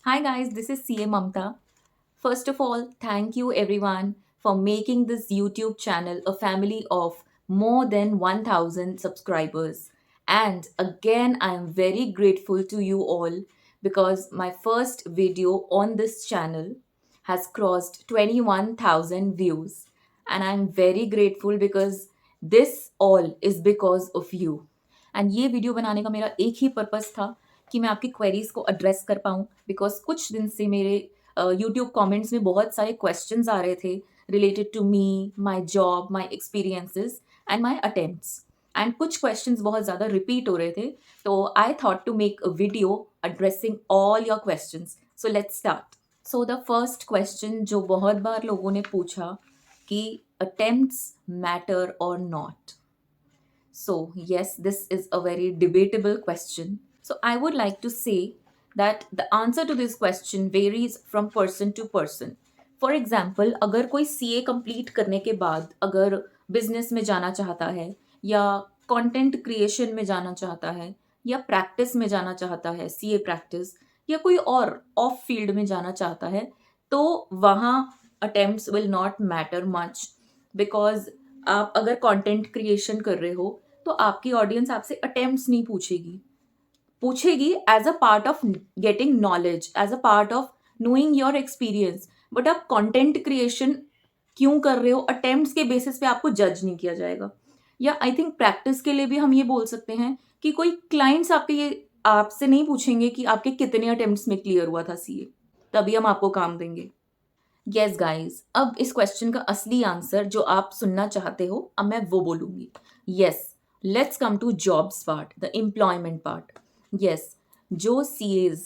Hi guys, this is CA Mamta. First of all, thank you everyone for making this YouTube channel a family of more than 1000 subscribers. And again, I am very grateful to you all because my first video on this channel has crossed 21,000 views. And I'm very grateful because this all is because of you. And ये video बनाने का मेरा एक ही purpose था कि मैं आपकी queries को एड्रेस कर पाऊँ बिकॉज कुछ दिन से मेरे यूट्यूब कमेंट्स में बहुत सारे क्वेश्चंस आ रहे थे related to me my job my experiences and my attempts and कुछ क्वेश्चंस बहुत ज़्यादा रिपीट हो रहे थे तो I thought to make a video addressing all your questions so let's start so the first question जो बहुत बार लोगों ने पूछा कि अटेम्प्ट्स मैटर और not. So, yes, this is a very debatable question. So, I would like to say that the answer to this question varies from person to person. For example, अगर कोई CA complete करने के बाद अगर business में जाना चाहता है या content creation में जाना चाहता है या practice में जाना चाहता है CA practice या कोई और off field में जाना चाहता है तो वहाँ attempts will not matter much because आप अगर कंटेंट क्रिएशन कर रहे हो तो आपकी ऑडियंस आपसे अटेम्प्ट्स नहीं पूछेगी पूछेगी as a part of getting knowledge as a part of knowing your experience but आप कंटेंट क्रिएशन क्यों कर रहे हो अटेम्प्ट्स के बेसिस पे आपको जज नहीं किया जाएगा. या आई थिंक प्रैक्टिस के लिए भी हम ये बोल सकते हैं कि कोई क्लाइंट्स आपके ये आपसे नहीं पूछेंगे कि आपके कितने अटेम्प्ट्स में क्लियर हुआ था सीए, तभी हम आपको काम देंगे. यस गाइज, अब इस क्वेश्चन का असली आंसर जो आप सुनना चाहते हो अब मैं वो बोलूंगी. Yes, let's come to jobs part, the employment part. Yes, जो CAs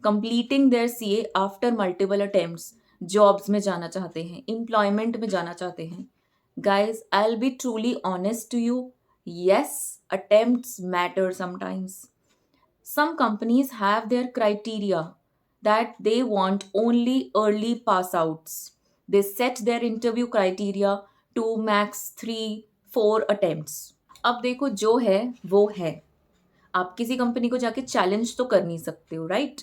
completing their CA after multiple attempts jobs में जाना चाहते हैं, एम्प्लॉयमेंट में जाना चाहते हैं, guys, I'll be truly honest to you. Yes, attempts matter sometimes. Some companies have their criteria that they want only early pass outs. They set their interview criteria to max 3-4 attempts. अब देखो जो है वो है. आप किसी company को जाके चैलेंज तो कर नहीं सकते हो, right?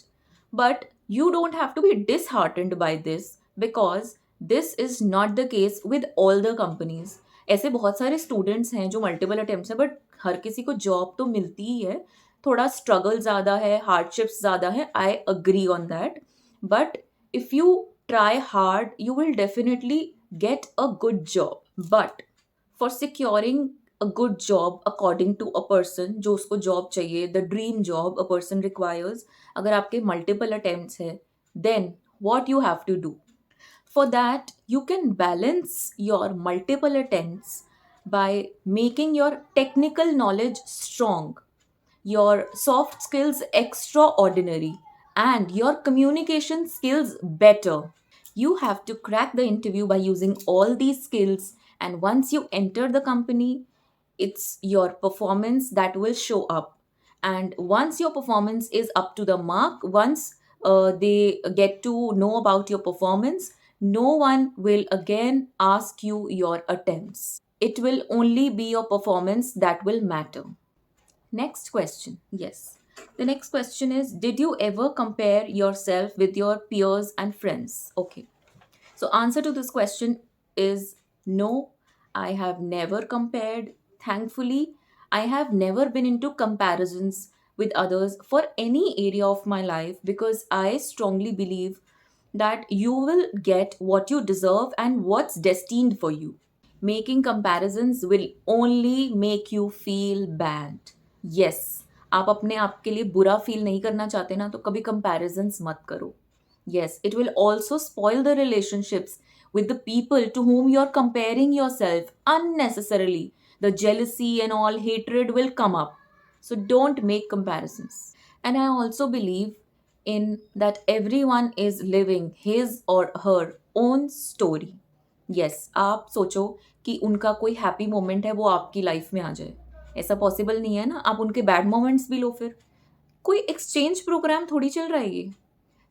But you don't have to be disheartened by this because this is not the case with all the companies. ऐसे बहुत सारे स्टूडेंट्स हैं जो मल्टीपल अटेम्प्ट्स हैं बट हर किसी को जॉब तो मिलती ही है. थोड़ा स्ट्रगल ज़्यादा है, हार्डशिप्स ज़्यादा है, I agree on that. But if you try hard you will definitely get a good job. But for securing a good job according to a person जो उसको जॉब चाहिए, the dream job a person requires, अगर आपके multiple attempts है then what you have to do for that you can balance your multiple attempts by making your technical knowledge strong, your soft skills extraordinary, and your communication skills better. You have to crack the interview by using all these skills, and once you enter the company it's your performance that will show up. And once your performance is up to the mark, once they get to know about your performance, no one will again ask you your attempts. It will only be your performance that will matter. Next question. Yes. The next question is, did you ever compare yourself with your peers and friends? Okay. So, answer to this question is no, I have never compared. Thankfully, I have never been into comparisons with others for any area of my life because I strongly believe that you will get what you deserve and what's destined for you. Making comparisons will only make you feel bad. Yes, आप अपने आप के लिए बुरा feel नहीं करना चाहते ना तो कभी comparisons मत करो. Yes, it will also spoil the relationships with the people to whom you're comparing yourself unnecessarily. The jealousy and all hatred will come up. So don't make comparisons. And I also believe in that everyone is living his or her own story. Yes, आप सोचो कि उनका कोई happy moment है वो आपकी life में आ जाए. ऐसा पॉसिबल नहीं है ना. आप उनके बैड मोमेंट्स भी लो. फिर कोई एक्सचेंज प्रोग्राम थोड़ी चल रहा है ये.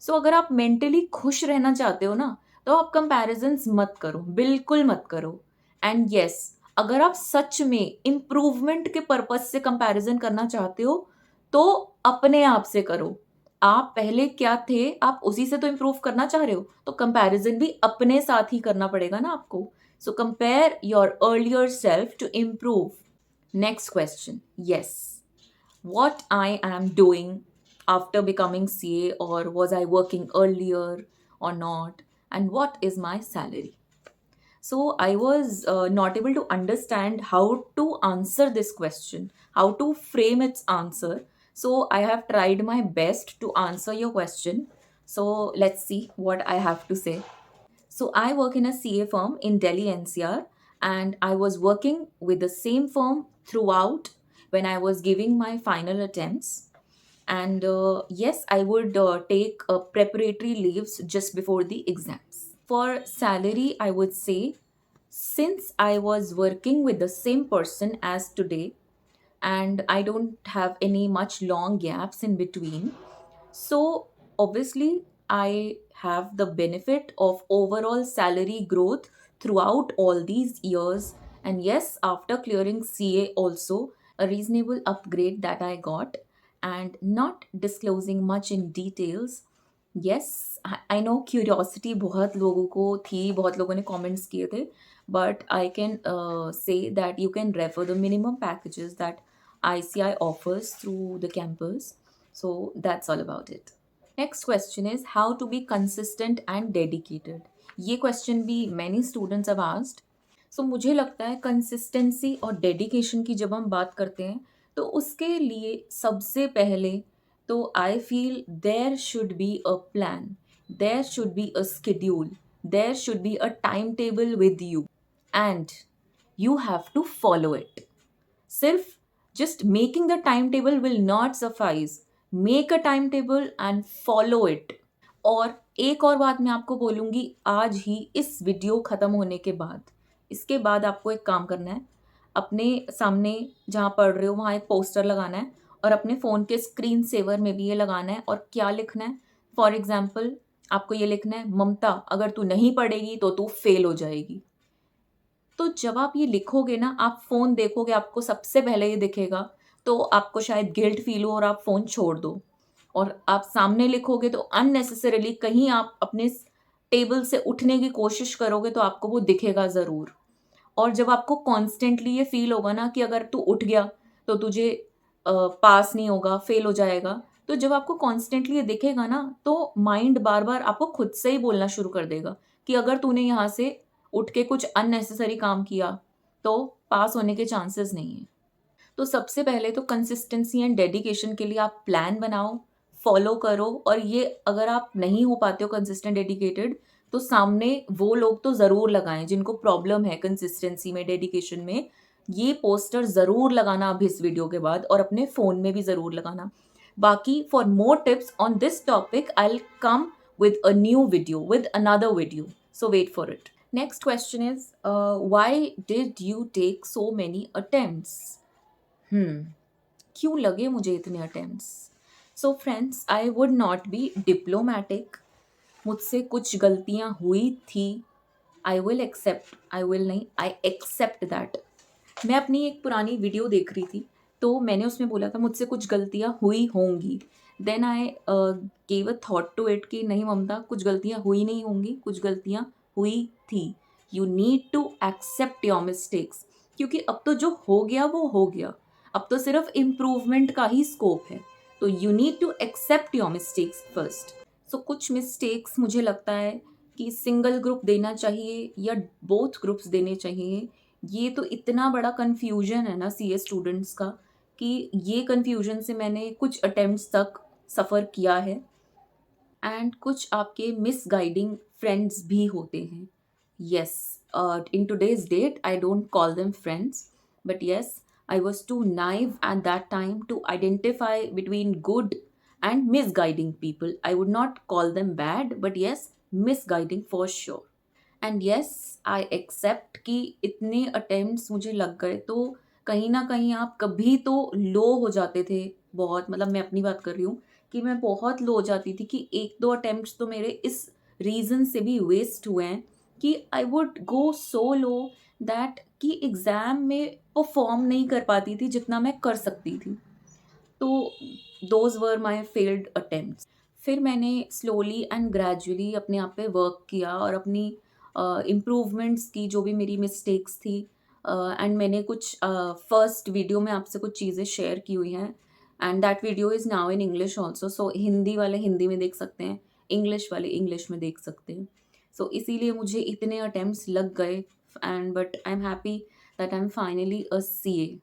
सो अगर आप मेंटली खुश रहना चाहते हो ना तो आप कंपैरिजंस मत करो, बिल्कुल मत करो. एंड यस, अगर आप सच में इम्प्रूवमेंट के पर्पज से कंपैरिजन करना चाहते हो तो अपने आप से करो. आप पहले क्या थे, आप उसी से तो इम्प्रूव करना चाह रहे हो, तो कंपैरिजन भी अपने साथ ही करना पड़ेगा ना आपको. So compare your earlier self to improve. Next question. Yes, what I am doing after becoming CA, or was I working earlier or not, and what is my salary. So I was not able to understand how to answer this question, how to frame its answer. So I have tried my best to answer your question. So let's see what I have to say. So I work in a CA firm in Delhi NCR, and I was working with the same firm throughout when I was giving my final attempts. And yes, I would take preparatory leaves just before the exams. For salary, I would say, since I was working with the same person as today, and I don't have any much long gaps in between, so obviously I have the benefit of overall salary growth throughout all these years. And yes, after clearing CA also, a reasonable upgrade that I got, and not disclosing much in details. Yes, I know curiosity बहुत लोगों को थी, बहुत लोगों ने comments किए थे, but I can say that you can refer the minimum packages that ICI offers through the campus. So that's all about it. Next question is how to be consistent and dedicated. ये question भी many students have asked. So मुझे लगता है consistency और dedication की जब हम बात करते हैं, तो उसके लिए सबसे पहले तो I feel there should be a plan, there should be a schedule, there should be a timetable with you, and you have to follow it. सिर्फ just making the timetable will not suffice. Make a timetable and follow it. और एक और बात मैं आपको बोलूँगी आज ही इस वीडियो ख़त्म होने के बाद. इसके बाद आपको एक काम करना है. अपने सामने जहाँ पढ़ रहे हो वहाँ एक पोस्टर लगाना है, और अपने फ़ोन के स्क्रीन सेवर में भी ये लगाना है. और क्या लिखना है? फॉर एग्जाम्पल आपको ये लिखना है, ममता अगर तू नहीं पढ़ेगी तो तू फेल हो जाएगी. तो जब आप ये लिखोगे ना, आप फ़ोन देखोगे, आपको सबसे पहले ये दिखेगा, तो आपको शायद गिल्ट फ़ील हो और आप फ़ोन छोड़ दो. और आप सामने लिखोगे तो अननेसेसरीली कहीं आप अपने टेबल से उठने की कोशिश करोगे तो आपको वो दिखेगा ज़रूर. और जब आपको कॉन्स्टेंटली ये फ़ील होगा ना कि अगर तू उठ गया तो तुझे पास नहीं होगा, फ़ेल हो जाएगा. तो जब आपको कॉन्स्टेंटली ये दिखेगा ना, तो माइंड बार-बार आपको खुद से ही बोलना शुरू कर देगा कि अगर तूने यहाँ से उठ के कुछ अननेसेसरी काम किया, तो पास होने के चांसेस नहीं है. तो सबसे पहले तो कंसिस्टेंसी एंड डेडिकेशन के लिए आप प्लान बनाओ, फॉलो करो. और ये अगर आप नहीं हो पाते हो कंसिस्टेंट डेडिकेटेड, तो सामने वो लोग तो ज़रूर लगाएं जिनको प्रॉब्लम है कंसिस्टेंसी में, डेडिकेशन में. ये पोस्टर ज़रूर लगाना अभी इस वीडियो के बाद, और अपने फ़ोन में भी ज़रूर लगाना. बाकी for more tips on this topic I will come with a new video, with another video. So wait for it. Next question is, why did you take so many attempts? क्यों लगे मुझे इतने attempts? So friends, I would not be diplomatic. मुझसे कुछ गलतियाँ हुई थी. I will accept, I will नहीं, आई एक्सेप्ट दैट. मैं अपनी एक पुरानी वीडियो देख रही थी, तो मैंने उसमें बोला था मुझसे कुछ गलतियाँ हुई होंगी. Then I gave a thought to it कि नहीं ममता, कुछ गलतियाँ हुई नहीं होंगी, कुछ गलतियाँ हुई थी. You need to accept your mistakes, क्योंकि अब तो जो हो गया वो हो गया. अब तो सिर्फ इम्प्रूवमेंट का ही स्कोप है. तो you need to accept your mistakes first. So कुछ मिस्टेक्स मुझे लगता है कि सिंगल ग्रुप देना चाहिए या बोथ ग्रुप्स देने चाहिए. ये तो इतना बड़ा कन्फ्यूजन है ना सीए स्टूडेंट्स का, कि ये कन्फ्यूजन से मैंने कुछ अटेम्प्ट्स तक सफ़र किया है. एंड कुछ आपके मिसगाइडिंग फ्रेंड्स भी होते हैं. Yes, in today's date I don't call them friends, but yes, I was too naive at that time to identify between good and misguiding people. I would not call them bad, but yes, misguiding for sure. And yes, I accept कि इतने attempts मुझे लग गए, तो कहीं ना कहीं आप कभी तो लो हो जाते थे बहुत. मतलब मैं अपनी बात कर रही हूँ कि मैं बहुत लो हो जाती थी कि एक दो अटेम्प्ट्स तो मेरे इस रीज़न से भी वेस्ट हुए हैं कि I would go so low that कि एग्ज़ाम में परफॉर्म नहीं कर पाती थी जितना मैं कर सकती थी. तो those were my failed attempts. फिर मैंने स्लोली एंड ग्रेजुअली अपने आप पे वर्क किया और अपनी इम्प्रूवमेंट्स की, जो भी मेरी मिस्टेक्स थी। एंड मैंने कुछ फर्स्ट वीडियो में आपसे कुछ चीज़ें शेयर की हुई हैं, and that video is now in English also. So Hindi वाले हिंदी में देख सकते हैं, इंग्लिश वाले इंग्लिश में देख सकते हैं। सो इसीलिए मुझे इतने अटेम्प्ट्स लग गए, and but I am happy that I am finally a CA.